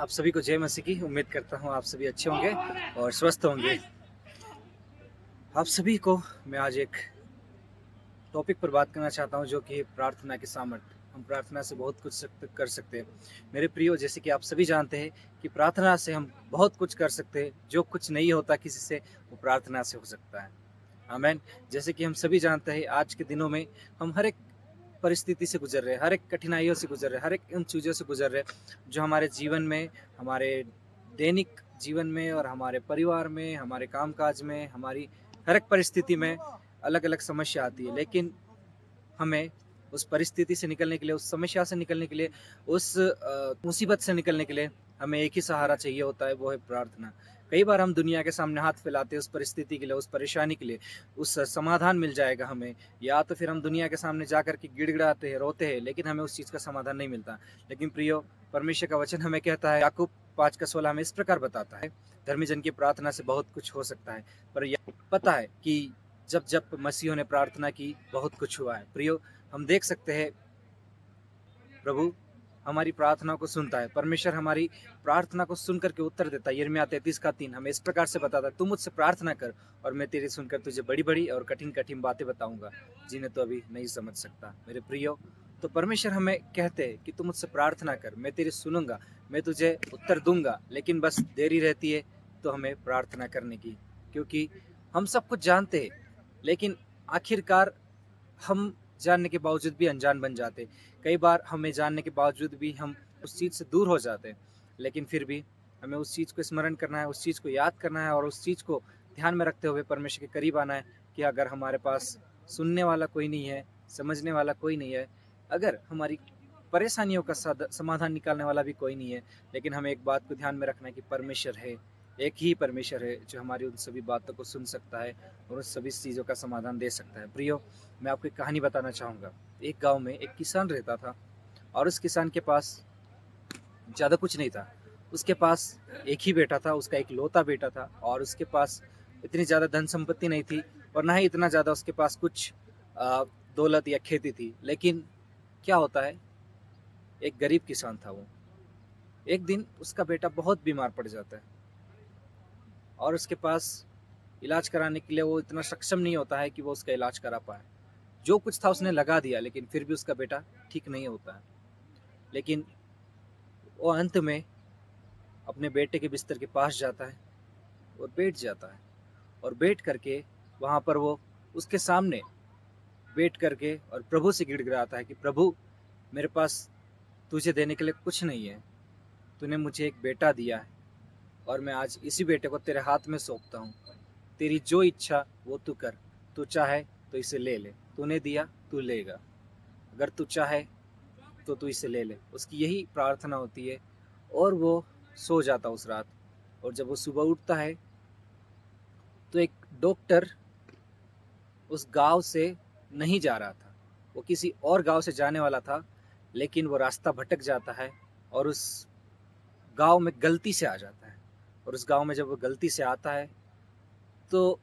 आप सभी को जय मसीह की। उम्मीद करता हूँ आप सभी अच्छे होंगे और स्वस्थ होंगे। आप सभी को मैं आज एक टॉपिक पर बात करना चाहता हूँ जो कि प्रार्थना की सामर्थ्य। हम प्रार्थना से बहुत कुछ कर सकते हैं मेरे प्रियो। जैसे कि आप सभी जानते हैं कि प्रार्थना से हम बहुत कुछ कर सकते हैं। जो कुछ नहीं होता किसी से, वो प्रार्थना से हो सकता है। आमीन। जैसे कि हम सभी जानते हैं आज के दिनों में हम हर एक परिस्थिति से गुजर रहे हैं, हर एक कठिनाइयों से गुजर रहे हैं, हर एक उन चीज़ों से गुजर रहे हैं जो हमारे जीवन में, हमारे दैनिक जीवन में और हमारे परिवार में, हमारे कामकाज में, हमारी हर एक परिस्थिति में अलग अलग समस्या आती है। लेकिन हमें उस परिस्थिति से निकलने के लिए, उस समस्या से निकलने के लिए, उस मुसीबत से निकलने के लिए हमें एक ही सहारा चाहिए होता है, वो है प्रार्थना। कई बार हम दुनिया के सामने हाथ फैलाते हैं उस परिस्थिति के लिए, उस परेशानी के लिए, उस समाधान मिल जाएगा हमें, या तो फिर हम दुनिया के सामने जाकर के गिड़गिड़ाते हैं, रोते हैं, लेकिन हमें उस चीज़ का समाधान नहीं मिलता। लेकिन प्रियो, परमेश्वर का वचन हमें कहता है, याकूब 5:16 हमें इस प्रकार बताता है, धर्मी जन की प्रार्थना से बहुत कुछ हो सकता है। पर पता है कि जब जब मसीहों ने प्रार्थना की, बहुत कुछ हुआ है। प्रियो, हम देख सकते हैं प्रभु हमारी प्रार्थना को सुनता है। परमेश्वर हमारी प्रार्थना को सुन करके उत्तर देता है। यिर्मयाह 33:3 हमें इस प्रकार से बताता है, तू मुझसे प्रार्थना कर और मैं तेरी सुनकर तुझे बड़ी बड़ी और कठिन कठिन बातें बताऊंगा जिन्हें तो अभी नहीं समझ सकता। मेरे प्रियो, तो परमेश्वर हमें कहते हैं कि तू मुझसे प्रार्थना कर, मैं तेरी सुनूंगा, मैं तुझे उत्तर दूंगा। लेकिन बस देरी रहती है तो हमें प्रार्थना करने की, क्योंकि हम सब कुछ जानते हैं, लेकिन आखिरकार हम जानने के बावजूद भी अनजान बन जाते। कई बार हमें जानने के बावजूद भी हम उस चीज़ से दूर हो जाते हैं। लेकिन फिर भी हमें उस चीज़ को स्मरण करना है, उस चीज़ को याद करना है और उस चीज़ को ध्यान में रखते हुए परमेश्वर के करीब आना है कि अगर हमारे पास सुनने वाला कोई नहीं है, समझने वाला कोई नहीं है, अगर हमारी परेशानियों का समाधान निकालने वाला भी कोई नहीं है, लेकिन हमें एक बात को ध्यान में रखना है कि परमेश्वर है, एक ही परमेश्वर है जो हमारी उन सभी बातों को सुन सकता है और उन सभी चीज़ों का समाधान दे सकता है। प्रियो, मैं आपको एक कहानी बताना चाहूँगा। एक गांव में एक किसान रहता था और उस किसान के पास ज़्यादा कुछ नहीं था। उसके पास एक ही बेटा था, उसका एक लौता बेटा था, और उसके पास इतनी ज़्यादा धन संपत्ति नहीं थी और ना ही इतना ज़्यादा उसके पास कुछ अ, दौलत या खेती थी। लेकिन क्या होता है, एक गरीब किसान था वो। एक दिन उसका बेटा बहुत बीमार पड़ जाता है और उसके पास इलाज कराने के लिए वो इतना सक्षम नहीं होता है कि वो उसका इलाज करा पाए। जो कुछ था उसने लगा दिया, लेकिन फिर भी उसका बेटा ठीक नहीं होता है। लेकिन वो अंत में अपने बेटे के बिस्तर के पास जाता है और बैठ जाता है, और बैठ करके वहाँ पर वो उसके सामने बैठ करके और प्रभु से गिड़गिड़ाता है कि प्रभु, मेरे पास तुझे देने के लिए कुछ नहीं है। तूने मुझे एक बेटा दिया है और मैं आज इसी बेटे को तेरे हाथ में सौंपता हूँ। तेरी जो इच्छा वो तू कर। तू चाहे तो इसे ले ले, तूने दिया तू लेगा। अगर तू चाहे तो तू इसे ले ले। उसकी यही प्रार्थना होती है और वो सो जाता उस रात। और जब वो सुबह उठता है तो एक डॉक्टर उस गांव से नहीं जा रहा था, वो किसी और गांव से जाने वाला था, लेकिन वो रास्ता भटक जाता है और उस गांव में गलती से आ जाता है। और उस गांव में जब वो गलती से आता है तो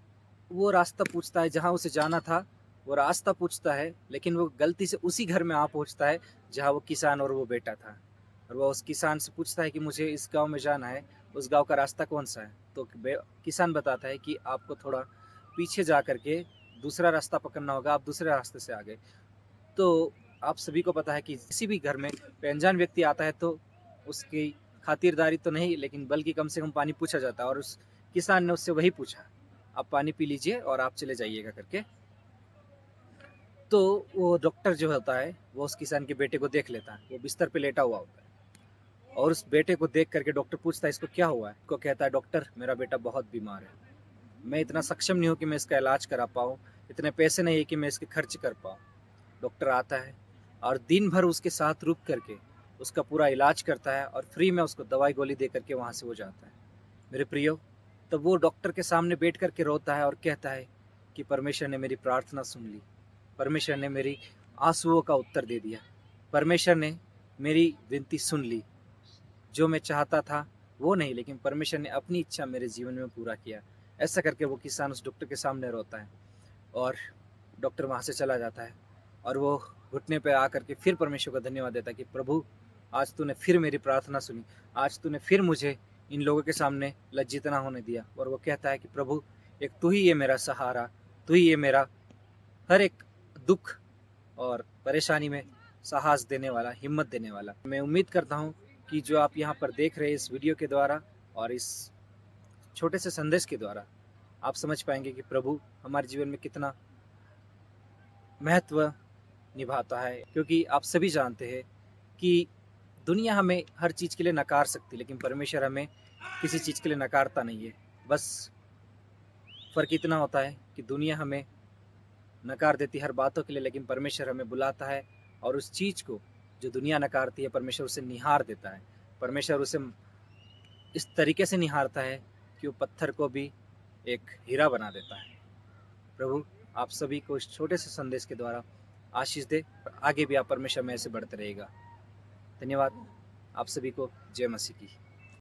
वो रास्ता पूछता है जहाँ उसे जाना था, वो रास्ता पूछता है, लेकिन वो गलती से उसी घर में आ पहुँचता है जहाँ वो किसान और वो बेटा था। और वो उस किसान से पूछता है कि मुझे इस गांव में जाना है, उस गांव का रास्ता कौन सा है। तो किसान बताता है कि आपको थोड़ा पीछे जा करके दूसरा रास्ता पकड़ना होगा, आप दूसरे रास्ते से आ गए। तो आप सभी को पता है कि किसी भी घर में कोई अनजान व्यक्ति आता है तो उसकी खातिरदारी तो नहीं, लेकिन बल्कि कम से कम पानी पूछा जाता है। और उस किसान ने उससे वही पूछा, आप पानी पी लीजिए और आप चले जाइएगा करके। तो वो डॉक्टर जो होता है वो उस किसान के बेटे को देख लेता है, वो बिस्तर पे लेटा हुआ होता है। और उस बेटे को देख करके डॉक्टर पूछता है, इसको क्या हुआ है। उसको कहता है, डॉक्टर, मेरा बेटा बहुत बीमार है, मैं इतना सक्षम नहीं हूँ कि मैं इसका इलाज करा पाऊँ, इतने पैसे नहीं है कि मैं इसके खर्च कर पाऊँ। डॉक्टर आता है और दिन भर उसके साथ रुक करके उसका पूरा इलाज करता है और फ्री में उसको दवाई गोली दे करके वहाँ से वो जाता है। मेरे प्रियो, तब वो डॉक्टर के सामने बैठ करके रोता है और कहता है कि परमेश्वर ने मेरी प्रार्थना सुन ली, परमेश्वर ने मेरी आंसुओं का उत्तर दे दिया, परमेश्वर ने मेरी विनती सुन ली। जो मैं चाहता था वो नहीं, लेकिन परमेश्वर ने अपनी इच्छा मेरे जीवन में पूरा किया। ऐसा करके वो किसान उस डॉक्टर के सामने रोता है और डॉक्टर वहाँ से चला जाता है और वो घुटने पे आकर के फिर परमेश्वर का धन्यवाद देता है कि प्रभु, आज तूने फिर मेरी प्रार्थना सुनी, आज तूने फिर मुझे इन लोगों के सामने लज्जित ना होने दिया। और वो कहता है कि प्रभु, एक तू ही ये मेरा सहारा, तू ही ये मेरा हर एक दुख और परेशानी में साहस देने वाला, हिम्मत देने वाला। मैं उम्मीद करता हूँ कि जो आप यहाँ पर देख रहे हैं इस वीडियो के द्वारा और इस छोटे से संदेश के द्वारा आप समझ पाएंगे कि प्रभु हमारे जीवन में कितना महत्व निभाता है। क्योंकि आप सभी जानते हैं कि दुनिया हमें हर चीज़ के लिए नकार सकती है, लेकिन परमेश्वर हमें किसी चीज़ के लिए नकारता नहीं है। बस फ़र्क इतना होता है कि दुनिया हमें नकार देती है हर बातों के लिए, लेकिन परमेश्वर हमें बुलाता है और उस चीज़ को जो दुनिया नकारती है परमेश्वर उसे निहार देता है। परमेश्वर उसे इस तरीके से निहारता है कि वो पत्थर को भी एक हीरा बना देता है। प्रभु आप सभी को इस छोटे से संदेश के द्वारा आशीष दे और आगे भी आप परमेश्वर में ऐसे बढ़ते रहेगा। धन्यवाद। आप सभी को जय मसीह की।